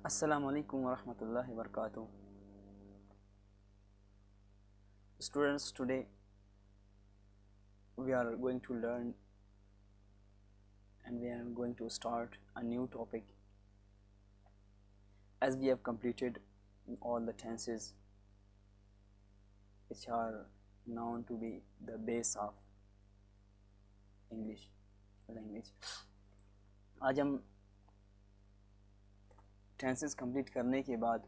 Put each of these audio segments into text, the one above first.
Assalamu alaikum wa rahmatullahi wa barakatuh. Students, today we are going to learn and we are going to start a new topic as we have completed all the tenses which are known to be the base of English language. آج ہم tenses complete کرنے کے بعد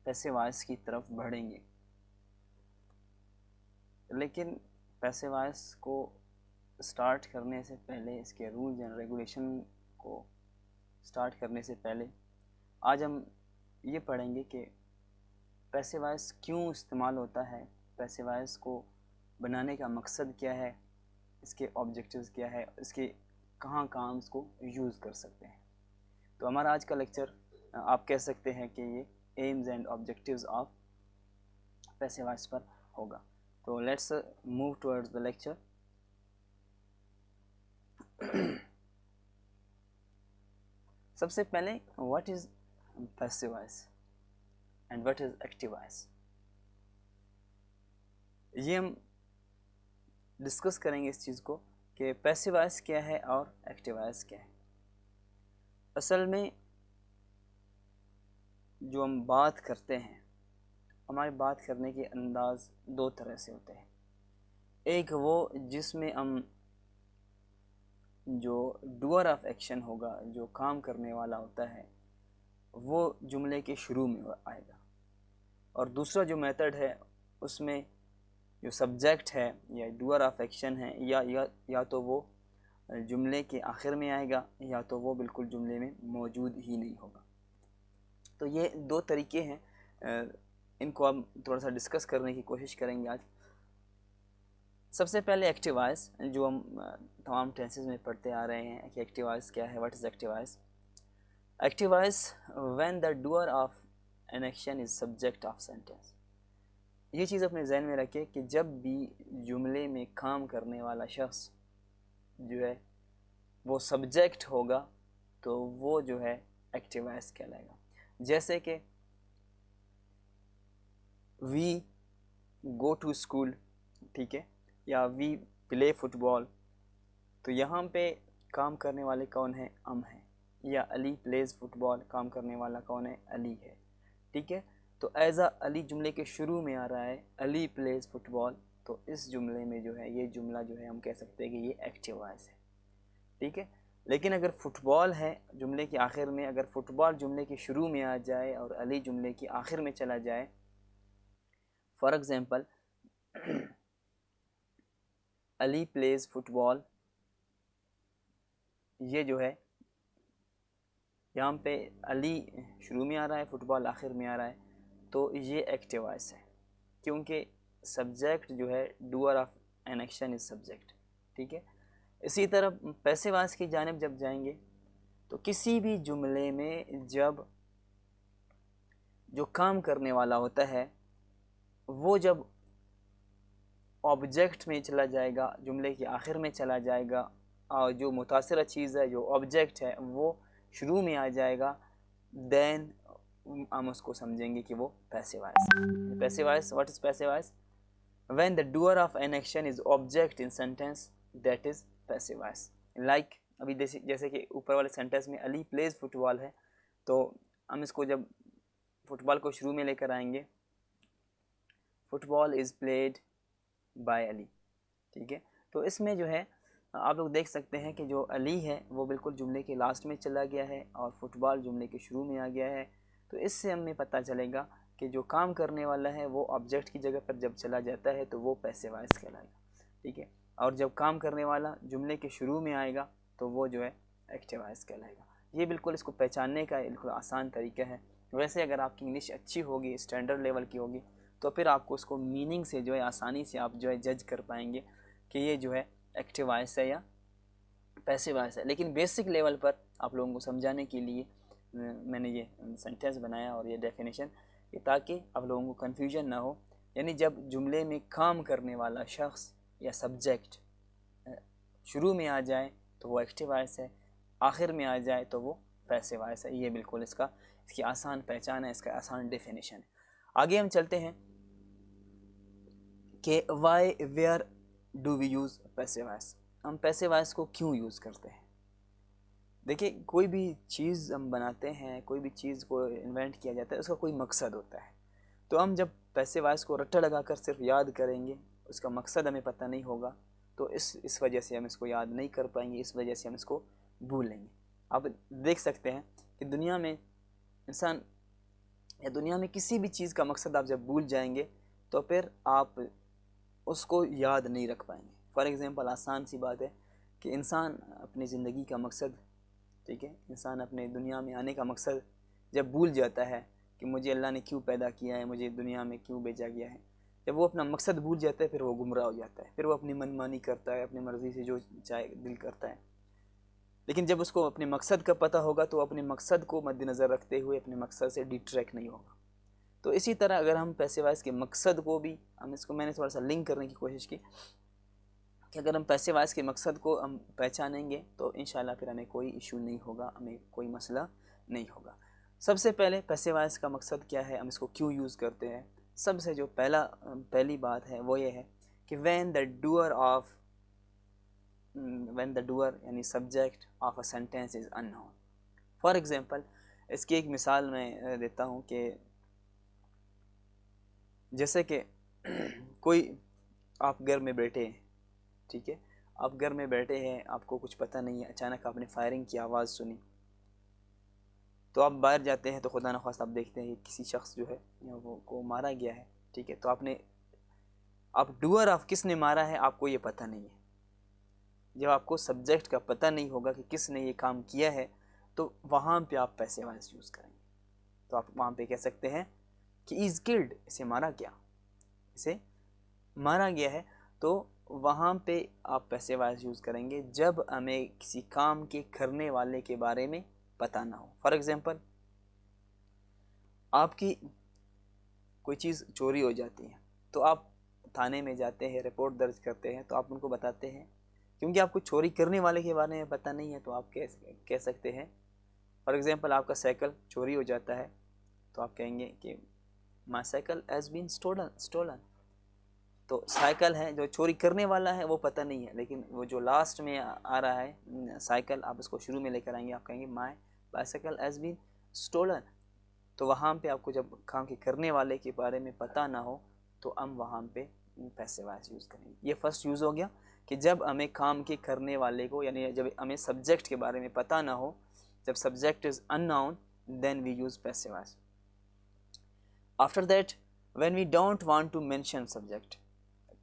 passive voice کی طرف بڑھیں گے، لیکن پیسو وائس کو سٹارٹ کرنے سے پہلے، اس کے رولز اینڈ ریگولیشن کو سٹارٹ کرنے سے پہلے آج ہم یہ پڑھیں گے کہ پیسو وائس کیوں استعمال ہوتا ہے، پیسو وائس کو بنانے کا مقصد کیا ہے، اس کے آبجیکٹیوز کیا ہے، اس کے کہاں کہاں اس کو یوز کر سکتے ہیں۔ تو ہمارا آج کا لیکچر آپ کہہ سکتے ہیں کہ یہ aims and objectives of passive voice پر ہوگا۔ تو let's move towards the lecture. سب سے پہلے what is passive voice and what is active voice, یہ ہم ڈسکس کریں گے اس چیز کو کہ پیسو وائس کیا ہے اور ایکٹیو وائس کیا ہے۔ اصل میں جو ہم بات کرتے ہیں، ہمارے بات کرنے کے انداز دو طرح سے ہوتے ہیں۔ ایک وہ جس میں ہم جو ڈوئر آف ایکشن ہوگا، جو کام کرنے والا ہوتا ہے، وہ جملے کے شروع میں آئے گا، اور دوسرا جو میتھڈ ہے اس میں جو سبجیکٹ ہے یا ڈوئر آف ایکشن ہے یا تو وہ جملے کے آخر میں آئے گا یا تو وہ بالکل جملے میں موجود ہی نہیں ہوگا۔ تو یہ دو طریقے ہیں، ان کو ہم تھوڑا سا ڈسکس کرنے کی کوشش کریں گے آج۔ سب سے پہلے ایکٹیو وائس، جو ہم تمام ٹینسز میں پڑھتے آ رہے ہیں کہ ایکٹیو وائس کیا ہے، what is active voice. Active voice when the doer of an action is subject of sentence. یہ چیز اپنے ذہن میں رکھے کہ جب بھی جملے میں کام کرنے والا شخص جو ہے وہ سبجیکٹ ہوگا تو وہ جو ہے ایکٹیو وائس کہلائے گا۔ جیسے کہ وی گو ٹو اسکول، ٹھیک ہے، یا وی پلے فٹ بال، تو یہاں پہ کام کرنے والے کون ہیں؟ ہم ہیں۔ یا علی پلیز فٹ بال، کام کرنے والا کون ہے؟ علی ہے، ٹھیک ہے۔ تو ایز اے علی جملے کے شروع میں آ رہا ہے، علی پلیز فٹ بال، تو اس جملے میں جو ہے یہ جملہ جو ہے ہم کہہ سکتے ہیں کہ یہ ایکٹیو وائس ہے، ٹھیک ہے۔ لیکن اگر فٹ بال ہے جملے کے آخر میں، اگر فٹ بال جملے کے شروع میں آ جائے اور علی جملے کے آخر میں چلا جائے، for example Ali plays football, یہ جو ہے یہاں پہ علی شروع میں آ رہا ہے، فٹ بال آخر میں آ رہا ہے، تو یہ ایکٹیو وائس ہے، کیونکہ سبجیکٹ جو ہے doer of an action is subject, ٹھیک ہے۔ اسی طرح پیسو وائس کی جانب جب جائیں گے تو کسی بھی جملے میں جب جو کام کرنے والا ہوتا ہے وہ جب آبجیکٹ میں چلا جائے گا، جملے کے آخر میں چلا جائے گا، اور جو متاثرہ چیز ہے، جو آبجیکٹ ہے، وہ شروع میں آ جائے گا، دین ہم اس کو سمجھیں گے کہ وہ پیسو وائس ہے۔ Passive voice, what is passive voice? When the doer of an action is object in sentence, that is passive voice. Like ابھی جیسے کہ اوپر والے سینٹینس میں علی پلیز فٹ بال ہے، تو ہم اس کو جب فٹ بال کو شروع میں لے کر آئیں گے، football is played by Ali, ٹھیک ہے۔ تو اس میں جو ہے آپ لوگ دیکھ سکتے ہیں کہ جو علی ہے وہ بالکل جملے کے لاسٹ میں چلا گیا ہے اور فٹ بال جملے کے شروع میں آ گیا ہے۔ تو اس سے ہمیں پتہ چلے گا کہ جو کام کرنے والا ہے وہ آبجیکٹ کی جگہ پر جب چلا جاتا ہے تو وہ پیسو وائس کہلائے گا، ٹھیک ہے۔ اور جب کام کرنے والا جملے کے شروع میں آئے گا تو وہ جو ہے ایکٹیو وائس کہلائے گا۔ یہ بالکل اس کو پہچاننے کا بالکل آسان طریقہ ہے۔ ویسے اگر آپ کی انگلش اچھی ہوگی، اسٹینڈرڈ لیول کی ہوگی، تو پھر آپ کو اس کو میننگ سے جو ہے آسانی سے آپ جو ہے جج کر پائیں گے کہ یہ جو ہے ایکٹیو وائس ہے یا پیسو وائس ہے۔ لیکن بیسک لیول پر آپ لوگوں کو سمجھانے کے لیے میں نے یہ سینٹینس بنایا اور یہ ڈیفینیشن، کہ تاکہ آپ لوگوں کو کنفیوژن نہ ہو۔ یعنی جب جملے میں کام کرنے والا شخص یا سبجیکٹ شروع میں آ جائے تو وہ ایکٹیو وائس ہے، آخر میں آ جائے تو وہ پیسے وائس ہے. یہ بالکل اس کی آسان پہچان ہے, اس کا آسان ڈیفینیشن ہے. آگے ہم چلتے ہیں کہ why where do we use passive voice. ہم پیسے وائس کو کیوں یوز کرتے ہیں؟ دیکھیں, کوئی بھی چیز ہم بناتے ہیں, کوئی بھی چیز کو انوینٹ کیا جاتا ہے, اس کا کوئی مقصد ہوتا ہے. تو ہم جب پیسے وائس کو رٹا لگا کر صرف یاد کریں گے, اس کا مقصد ہمیں پتہ نہیں ہوگا, تو اس وجہ سے ہم اس کو یاد نہیں کر پائیں گے, اس وجہ سے ہم اس کو بھول لیں گے. آپ دیکھ سکتے ہیں کہ دنیا میں انسان یا دنیا میں کسی بھی چیز کا مقصد آپ جب بھول جائیں گے تو پھر آپ اس کو یاد نہیں رکھ پائیں گے. فار ایگزامپل, آسان سی بات ہے کہ انسان اپنی زندگی کا مقصد, ٹھیک ہے, انسان اپنے دنیا میں آنے کا مقصد جب بھول جاتا ہے کہ مجھے اللہ نے کیوں پیدا کیا ہے, مجھے دنیا میں کیوں بھیجا گیا ہے, جب وہ اپنا مقصد بھول جاتا ہے پھر وہ گمراہ ہو جاتا ہے, پھر وہ اپنی من مانی کرتا ہے, اپنی مرضی سے جو چاہے دل کرتا ہے. لیکن جب اس کو اپنے مقصد کا پتہ ہوگا تو اپنے مقصد کو مد نظر رکھتے ہوئے اپنے مقصد سے ڈیٹریکٹ نہیں ہوگا. تو اسی طرح اگر ہم پیسے وائس کے مقصد کو بھی میں نے تھوڑا سا لنک کرنے کی کوشش کی کہ اگر ہم پیسے وائس کے مقصد کو ہم پہچانیں گے تو انشاءاللہ پھر ہمیں کوئی ایشو نہیں ہوگا, ہمیں کوئی مسئلہ نہیں ہوگا. سب سے پہلے پیسے وائس کا مقصد کیا ہے, ہم اس کو کیوں یوز کرتے ہیں. سب سے جو پہلی بات ہے وہ یہ ہے کہ when the doer یعنی subject of a sentence is unknown. For example, اس کی ایک مثال میں دیتا ہوں کہ جیسے کہ کوئی آپ گھر میں بیٹھے ہیں, ٹھیک ہے, آپ گھر میں بیٹھے ہیں, آپ کو کچھ پتہ نہیں ہے, اچانک آپ نے فائرنگ کی آواز سنی, تو آپ باہر جاتے ہیں تو خدا نخواست آپ دیکھتے ہیں کہ کسی شخص جو ہے وہ کو مارا گیا ہے, ٹھیک ہے. تو آپ ڈوئر آف کس نے مارا ہے آپ کو یہ پتہ نہیں ہے. جب آپ کو سبجیکٹ کا پتہ نہیں ہوگا کہ کس نے یہ کام کیا ہے تو وہاں پہ آپ پیسے وائس یوز کریں گے. تو آپ وہاں پہ کہہ سکتے ہیں کہ از کلڈ, اسے مارا گیا ہے. تو وہاں پہ آپ پیسے وائس یوز کریں گے جب ہمیں کسی کام کے کرنے والے کے بارے میں پتہ نہ ہو. فار ایگزامپل, آپ کی کوئی چیز چوری ہو جاتی ہے تو آپ تھانے میں جاتے ہیں, رپورٹ درج کرتے ہیں, تو آپ ان کو بتاتے ہیں کیونکہ آپ کو چوری کرنے والے کے بارے میں پتہ نہیں ہے. تو آپ کہہ سکتے ہیں, فار ایگزامپل, آپ کا سائیکل چوری ہو جاتا ہے تو آپ کہیں گے کہ مائی سائیکل ہیز بین اسٹولن. تو سائیکل ہے جو چوری کرنے والا ہے وہ پتہ نہیں ہے, لیکن وہ جو لاسٹ میں آ رہا ہے سائیکل, آپ اس کو شروع میں لے کر آئیں گے, آپ کہیں گے مائی بائیسیکل ہیز بین اسٹولن. تو وہاں پہ آپ کو جب کام کے کرنے والے کے بارے میں پتہ نہ ہو تو ہم وہاں پہ پیسے وائس یوز کریں گے. یہ فرسٹ یوز ہو گیا کہ جب ہمیں کام کے کرنے والے کو, یعنی جب ہمیں سبجیکٹ کے بارے میں پتہ نہ ہو, جب subject is unknown then we use passive voice. After that when we don't want to mention subject,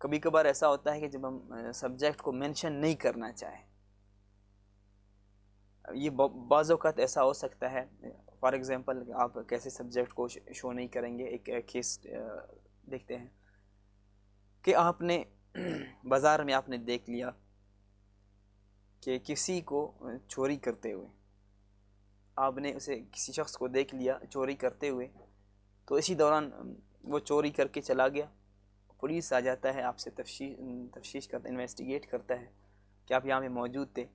کبھی کبھار ایسا ہوتا ہے کہ جب ہم سبجیکٹ کو مینشن نہیں کرنا چاہیں, یہ بعض اوقات ایسا ہو سکتا ہے. فار ایگزامپل, آپ کیسے سبجیکٹ کو شو نہیں کریں گے. ایک کیس دیکھتے ہیں کہ آپ نے بازار میں آپ نے دیکھ لیا کہ کسی کو چوری کرتے ہوئے, آپ نے اسے کسی شخص کو دیکھ لیا چوری کرتے ہوئے, تو اسی دوران وہ چوری کر کے چلا گیا. پولیس آ جاتا ہے, آپ سے تفتیش کرتا ہے, انویسٹیگیٹ کرتا ہے کہ آپ یہاں پہ موجود تھے.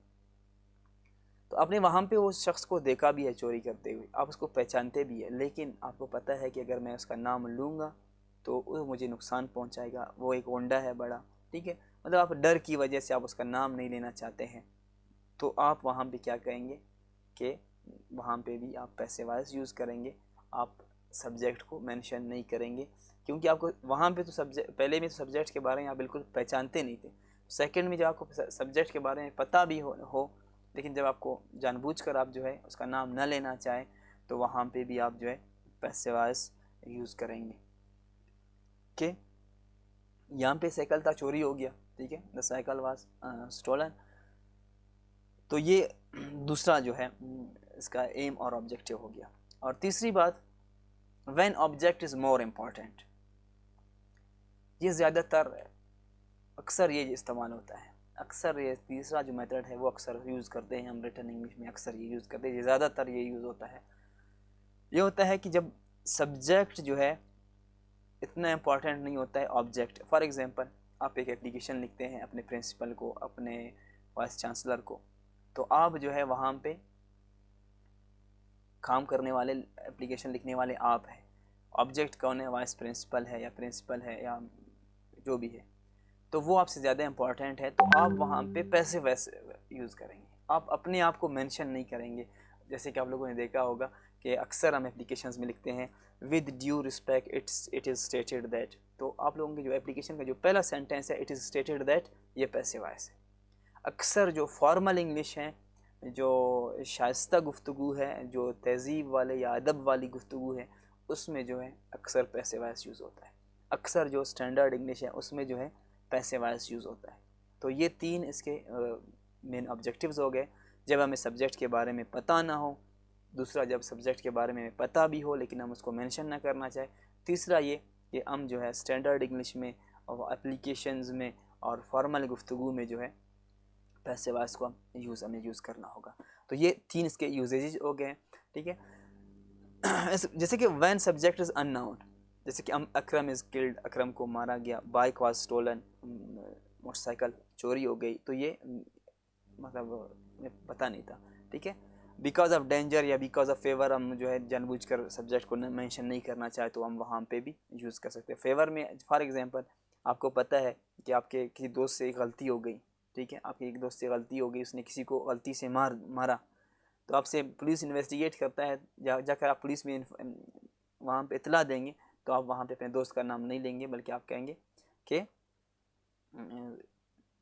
تو آپ نے وہاں پہ اس شخص کو دیکھا بھی ہے چوری کرتے ہوئے, آپ اس کو پہچانتے بھی ہے, لیکن آپ کو پتہ ہے کہ اگر میں اس کا نام لوں گا تو وہ مجھے نقصان پہنچائے گا, وہ ایک ہونڈا ہے بڑا, ٹھیک ہے. مطلب آپ ڈر کی وجہ سے آپ اس کا نام نہیں لینا چاہتے ہیں, تو آپ وہاں پہ کیا کہیں گے کہ وہاں پہ بھی آپ پیسے وائس یوز کریں گے, آپ سبجیکٹ کو مینشن نہیں کریں گے, کیونکہ آپ کو وہاں پہ تو پہلے میں تو سبجیکٹ کے بارے میں آپ بالکل پہچانتے نہیں تھے. سیکنڈ میں جب آپ کو سبجیکٹ کے بارے میں پتہ بھی ہو لیکن جب آپ کو جان بوجھ کر آپ جو ہے اس کا نام نہ لینا چاہیں تو وہاں پہ بھی آپ جو ہے پیسے وائس یوز کریں گے. کہ یہاں پہ سائیکل تھا, چوری ہو گیا, ٹھیک ہے, دا سائیکل واز اسٹولن. تو یہ دوسرا جو ہے اس کا ایم اور آبجیکٹیو ہو گیا. اور تیسری بات, when object is more important, یہ زیادہ تر اکثر یہ استعمال ہوتا ہے. اکثر یہ تیسرا جو میتھڈ ہے وہ اکثر یوز کرتے ہیں ہم ریٹن انگلش میں, اکثر یہ یوز کرتے ہیں, یہ زیادہ تر یہ یوز ہوتا ہے. یہ ہوتا ہے کہ جب سبجیکٹ جو ہے اتنا امپورٹنٹ نہیں ہوتا ہے آبجیکٹ. فار ایگزامپل, آپ ایک اپلیکیشن لکھتے ہیں اپنے پرنسپل کو, اپنے وائس چانسلر کو, تو آپ جو ہے وہاں پہ کام کرنے والے اپلیکیشن لکھنے والے آپ ہیں، آبجیکٹ کون ہے، وائس پرنسپل ہے یا پرنسپل ہے یا جو بھی ہے، تو وہ آپ سے زیادہ امپورٹنٹ ہے، تو آپ وہاں پہ پیسے ویسے یوز کریں گے، آپ اپنے آپ کو مینشن نہیں کریں گے. جیسے کہ آپ لوگوں نے دیکھا ہوگا کہ اکثر ہم اپلیکیشنز میں لکھتے ہیں with due respect it is stated that, تو آپ لوگوں کی جو اپلیکیشن کا جو پہلا سینٹینس ہے اٹ از اسٹیٹڈ دیٹ، یہ پیسے وائس ہے. اکثر جو فارمل انگلش ہیں، جو شائستہ گفتگو ہے، جو تہذیب والے یا ادب والی گفتگو ہے، اس میں جو ہے اکثر پیسے وائس یوز ہوتا ہے. اکثر جو اسٹینڈرڈ انگلش ہے اس میں جو ہے پیسے وائس یوز ہوتا ہے. تو یہ تین اس کے مین آبجیکٹیوز ہو گئے. جب ہمیں سبجیکٹ کے بارے میں پتہ نہ ہو، دوسرا جب سبجیکٹ کے بارے میں پتہ بھی ہو لیکن ہم اس کو مینشن نہ کرنا چاہیں، تیسرا یہ کہ ہم جو ہے اسٹینڈرڈ انگلش میں اور اپلیکیشنز میں اور فارمل گفتگو میں جو ہے پیسے وائس کو ہمیں یوز کرنا ہوگا. تو یہ تین اس کے یوزیج ہو گئے ہیں. ٹھیک ہے، جیسے کہ when subject is in noun, جیسے کہ اکرم از کلڈ، اکرم کو مارا گیا، bike was stolen, motorcycle چوری ہو گئی، تو یہ مطلب پتہ نہیں تھا. ٹھیک ہے، بیکاز آف ڈینجر یا بیکاز آف فیور ہم جو ہے جان بوجھ کر سبجیکٹ کو مینشن نہیں کرنا چاہے تو ہم وہاں پہ بھی یوز کر سکتے ہیں. فیور میں فار ایگزامپل آپ کو پتہ ہے کہ آپ کے کسی دوست سے ایک غلطی ہو گئی، ٹھیک ہے، آپ کی ایک دوست سے غلطی ہو گئی، اس نے کسی کو غلطی سے مارا، تو آپ سے پولیس انویسٹیگیٹ کرتا ہے، جا کر آپ پولیس میں وہاں پہ اطلاع دیں گے، تو آپ وہاں پہ اپنے دوست کا نام نہیں لیں گے بلکہ آپ کہیں گے کہ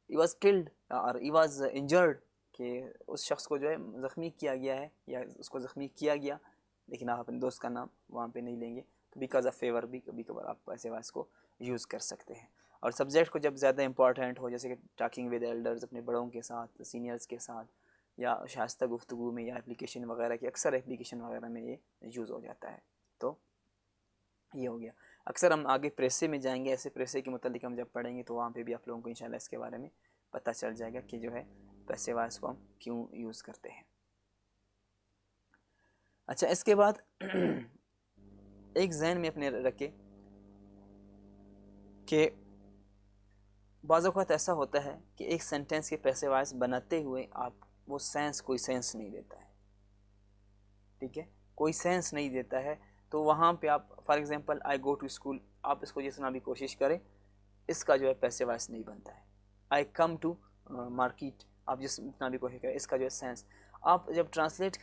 he was killed اور he was injured، کہ اس شخص کو جو ہے زخمی کیا گیا ہے یا اس کو زخمی کیا گیا، لیکن آپ اپنے دوست کا نام وہاں پہ نہیں لیں گے. تو بیکاز آف فیور بھی کبھی کبھار آپ ایسے وائس کو یوز کر سکتے ہیں. اور سبجیکٹ کو جب زیادہ امپورٹنٹ ہو، جیسے کہ ٹاکنگ ود ایلڈرز، اپنے بڑوں کے ساتھ، سینئرز کے ساتھ، یا شائستہ گفتگو میں یا اپلیکیشن وغیرہ کی، اکثر اپلیکیشن وغیرہ میں یہ یوز ہو جاتا ہے. تو یہ ہو گیا. اکثر ہم آگے پریسے میں جائیں گے، ایسے پریسے کے متعلق ہم جب پڑھیں گے تو وہاں پہ بھی آپ لوگوں کو انشاءاللہ اس کے بارے میں پتہ چل جائے گا کہ جو ہے پیسے وائس کو ہم کیوں یوز کرتے ہیں. اچھا، اس کے بعد ایک ذہن میں اپنے رکھے کہ بعض اوقات ایسا ہوتا ہے کہ ایک سینٹینس کے پیسے وائس بناتے ہوئے آپ وہ سینس کوئی سینس نہیں دیتا ہے. ٹھیک ہے، کوئی سینس نہیں دیتا ہے، تو وہاں پہ آپ for example I go to school, آپ اس کو جتنا بھی کوشش کریں اس کا جو ہے پیسے وائس نہیں بنتا ہے. آئی کم ٹو مارکیٹ، آپ جتنا بھی کوشش کریں اس کا جو ہے سینس، آپ جب ٹرانسلیٹ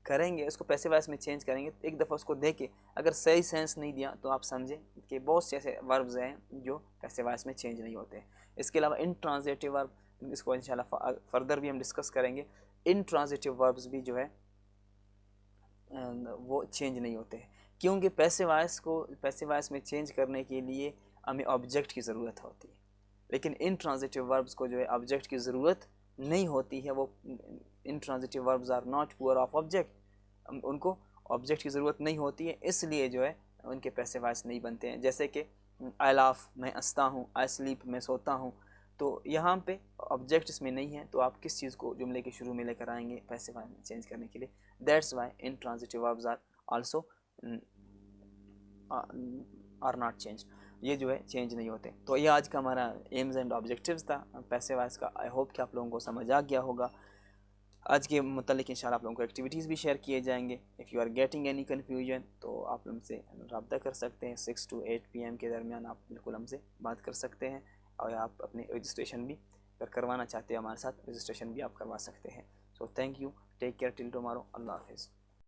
کریں گے اس کو پیسے وائس میں چینج کریں گے، ایک دفعہ اس کو دیکھ کے اگر صحیح سینس نہیں دیا تو آپ سمجھیں کہ بہت سے ایسے وربز ہیں جو پیسے وائس میں چینج نہیں ہوتے ہیں. اس کے علاوہ ان ٹرانزیٹیو ورب، اس کو انشاءاللہ فردر بھی ہم ڈسکس کریں گے، ان ٹرانزیٹیو وربز بھی جو ہے وہ چینج نہیں ہوتے ہیں، کیونکہ پیسے وائس میں چینج کرنے کے لیے ہمیں آبجیکٹ کی ضرورت ہوتی ہے، لیکن ان ٹرانزیٹیو وربز کو جو ہے آبجیکٹ کی ضرورت نہیں ہوتی ہے. وہ intransitive verbs are not poor of object, ان کو آبجیکٹ کی ضرورت نہیں ہوتی ہے، اس لیے جو ہے ان کے پیسے وائس نہیں بنتے ہیں. جیسے کہ آئی لاف، میں ہنستا ہوں، آئی سلیپ، میں سوتا ہوں، تو یہاں پہ آبجیکٹ اس میں نہیں ہے، تو آپ کس چیز کو جملے کے شروع میں لے کر آئیں گے پیسے وائس میں چینج کرنے کے لیے. That's why intransitive verbs are also are not change, یہ جو ہے چینج نہیں ہوتے. تو یہ آج کا ہمارا ایمز اینڈ آبجیکٹیوز تھا پیسے وائس کا. آئی ہوپ کہ آپ لوگوں کو سمجھ آ گیا ہوگا. آج کے متعلق انشاءاللہ آپ لوگوں کو ایکٹیویٹیز بھی شیئر کیے جائیں گے. If you are getting any confusion تو آپ ہم سے رابطہ کر سکتے ہیں. 6 to 8 PM کے درمیان آپ بالکل ہم سے بات کر سکتے ہیں، اور آپ اپنے رجسٹریشن بھی اگر کروانا چاہتے ہیں ہمارے ساتھ، رجسٹریشن بھی آپ کروا سکتے ہیں. So thank you, take care till tomorrow, اللہ حافظ.